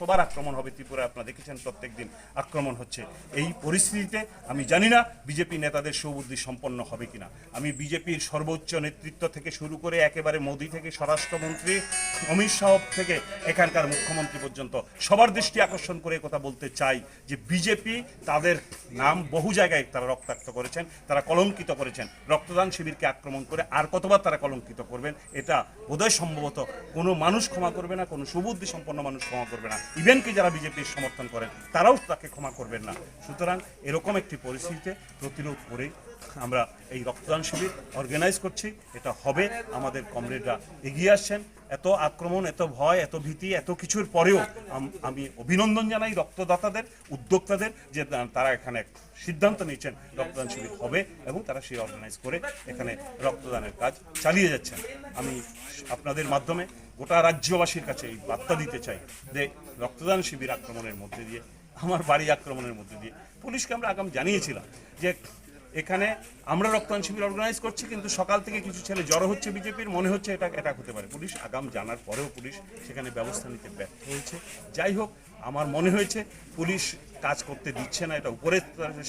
কতবার আক্রমণ হবে ত্রিপুরা আপনারা দেখেছেন, প্রত্যেক দিন আক্রমণ হচ্ছে। এই পরিস্থিতিতে আমি জানি না বিজেপি নেতাদের সুবুদ্ধি সম্পন্ন হবে কিনা। আমি বিজেপির সর্বোচ্চ নেতৃত্ব থেকে শুরু করে একেবারে মোদি থেকে স্বরাষ্ট্রমন্ত্রী অমিত শাহ থেকে এখানকার মুখ্যমন্ত্রী পর্যন্ত সবার দৃষ্টি আকর্ষণ করে কথা বলতে চাই যে বিজেপি তাদের নাম বহু জায়গায় তারা রক্তাক্ত করেছেন, তারা কলঙ্কিত করেছেন। রক্তদান শিবিরকে আক্রমণ করে আর কতবার তারা কলঙ্কিত করবেন, এটা বোধহয় সম্ভবত কোনো মানুষ ক্ষমা করবে না, কোনো সুবুদ্ধি সম্পন্ন মানুষ ক্ষমা করবে না। ইভেন কি যারা বিজেপির সমর্থন করেন তারাও তাকে ক্ষমা করবেন না। সুতরাং এরকম একটি পরিস্থিতিতে প্রতিরোধ করে আমরা এই রক্তদান শিবির অর্গানাইজ করছি। এটা হবে, আমাদের কমরেডরা এগিয়ে আসছেন। এত আক্রমণ, এত ভয়, এত ভীতি, এত কিছুর পরেও আমি অভিনন্দন জানাই রক্তদাতাদের, উদ্যোক্তাদের যে তারা এখানে সিদ্ধান্ত নিয়েছেন রক্তদান শিবির হবে এবং তারা সেই অর্গানাইজ করে এখানে রক্তদানের কাজ চালিয়ে যাচ্ছেন। আমি আপনাদের মাধ্যমে গোটা রাজ্যবাসীর কাছে এই বার্তা দিতে চাই যে রক্তদান শিবির আক্রমণের মধ্যে দিয়ে, আমার বাড়ি আক্রমণের মধ্যে দিয়ে পুলিশকে আমরা আগাম জানিয়েছিলাম যে এখানে আমরা রক্তদান শিবির অর্গানাইজ করছি, কিন্তু সকাল থেকে কিছু ছেলে জড়ো হচ্ছে বিজেপির, মনে হচ্ছে এটা অ্যাটাক হতে পারে। পুলিশ আগাম জানার পরেও পুলিশ সেখানে ব্যবস্থা নিতে ব্যর্থ হয়েছে। যাই হোক, আমার মনে হয়েছে পুলিশ কাজ করতে দিচ্ছে না, এটা উপরের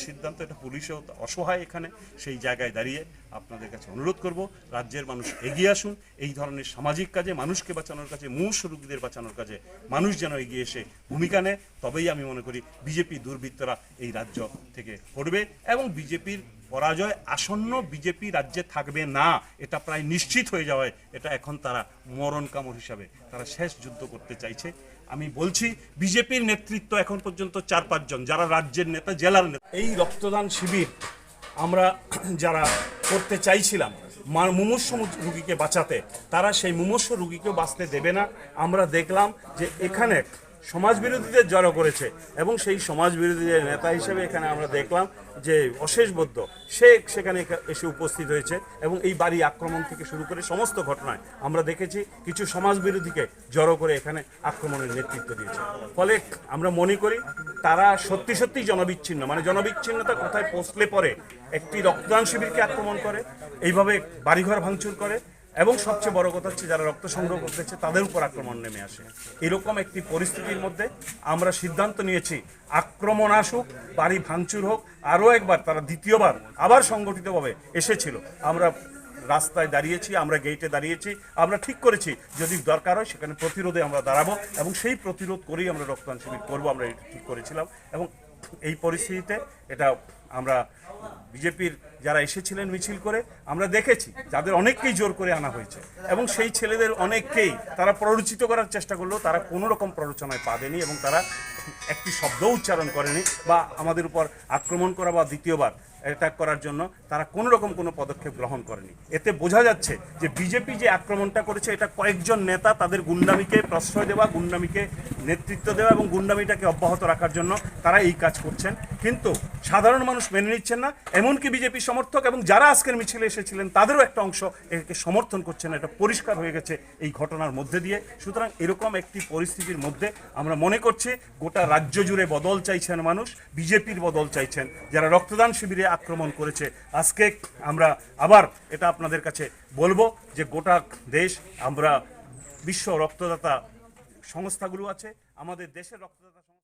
সিদ্ধান্ত, এটা পুলিশও অসহায় এখানে। সেই জায়গায় দাঁড়িয়ে আপনাদের কাছে অনুরোধ করব, রাজ্যের মানুষ এগিয়ে আসুন এই ধরনের সামাজিক কাজে, মানুষকে বাঁচানোর কাজে, মুমূর্ষু রোগীদের বাঁচানোর কাজে মানুষ যেন এগিয়ে এসে ভূমিকা নেয়। তবেই আমি মনে করি বিজেপি দুর্বৃত্তরা এই রাজ্য থেকে পড়বে এবং বিজেপির পরাজয় আসন্ন, বিজেপি রাজ্যে থাকবে না, এটা প্রায় নিশ্চিত হয়ে যাওয়ায় এটা এখন তারা মরণ কামড় হিসাবে তারা শেষ যুদ্ধ করতে চাইছে। আমি বলছি বিজেপির নেতৃত্ব এখন পর্যন্ত 4-5 জন যারা রাজ্যের নেতা, জেলার নেতা, এই রক্তদান শিবির আমরা যারা করতে চাইছিলাম মুমূর্ষু রুগীকে বাঁচাতে, তারা সেই মুমূর্ষু রুগীকেও বাঁচতে দেবে না। আমরা দেখলাম যে এখানে সমাজ বিরোধীদের জড়ো করেছে এবং সেই সমাজ বিরোধীদের নেতা হিসেবে এখানে আমরা দেখলাম যে অশেষ বৌদ্ধ সে সেখানে এসে উপস্থিত হয়েছে এবং এই বাড়ি আক্রমণ থেকে শুরু করে সমস্ত ঘটনায় আমরা দেখেছি কিছু সমাজ বিরোধীকে জড়ো করে এখানে আক্রমণের নেতৃত্ব দিয়েছে। ফলে আমরা মনে করি তারা সত্যি সত্যি জনবিচ্ছিন্ন, মানে জনবিচ্ছিন্নতা কোথায় পৌঁছলে পরে একটি রক্তদান শিবিরকে আক্রমণ করে, এইভাবে বাড়িঘর ভাঙচুর করে এবং সবচেয়ে বড় কথা হচ্ছে যারা রক্ত সংগ্রহ করতেছে তাদের উপর আক্রমণ নেমে আসে। এরকম একটি পরিস্থিতির মধ্যে আমরা সিদ্ধান্ত নিয়েছি আক্রমণ আসুক, বাড়ি ভাঙচুর হোক, আরও একবার তারা দ্বিতীয়বার আবার সংগঠিতভাবে এসেছিল, আমরা রাস্তায় দাঁড়িয়েছি, আমরা গেটে দাঁড়িয়েছি, আমরা ঠিক করেছি যদি দরকার হয় সেখানে প্রতিরোধে আমরা দাঁড়াবো এবং সেই প্রতিরোধ করেই আমরা রক্তদান শিবির করবো, আমরা এটা ঠিক করেছিলাম। এবং এই পরিস্থিতিতে এটা আমরা বিজেপির যারা এসেছিলেন মিছিল করে আমরা দেখেছি যাদের অনেককেই জোর করে আনা হয়েছে এবং সেই ছেলেদের অনেককেই তারা প্ররোচিত করার চেষ্টা করলেও তারা কোনো রকম প্ররোচনায় পা দেয়নি এবং তারা একটি শব্দ উচ্চারণ করেনি বা আমাদের উপর আক্রমণ করা বা দ্বিতীয়বার অ্যাটাক করার জন্য তারা কোনো রকম কোনো পদক্ষেপ গ্রহণ করেনি। এতে বোঝা যাচ্ছে যে বিজেপি যে আক্রমণটা করেছে এটা কয়েকজন নেতা তাদের গুন্ডামিকে প্রশ্রয় দেওয়া, গুন্ডামিকে নেতৃত্ব দেওয়া এবং গুন্ডামিটাকে অব্যাহত রাখার জন্য তারা এই কাজ করছেন, কিন্তু সাধারণ মানুষ মেনে নিচ্ছেন না। এমনকি বিজেপি সমর্থক এবং যারা আজকের মিছিলে এসেছিলেন তাদেরও একটা অংশ একে সমর্থন করছে না, এটা পরিষ্কার হয়ে গেছে এই ঘটনার মধ্যে দিয়ে। সুতরাং এরকম একটি পরিস্থিতির মধ্যে আমরা মনে করছি গোটা রাজ্য জুড়ে বদল চাইছেন মানুষ, বিজেপির বদল চাইছেন। যারা রক্তদান শিবিরে আক্রমণ করেছে আজকে আমরা আবার এটা আপনাদের কাছে বলবো যে গোটা দেশ, আমরা বিশ্ব রক্তদাতা সংস্থাগুলো আছে, আমাদের দেশের রক্তদাতা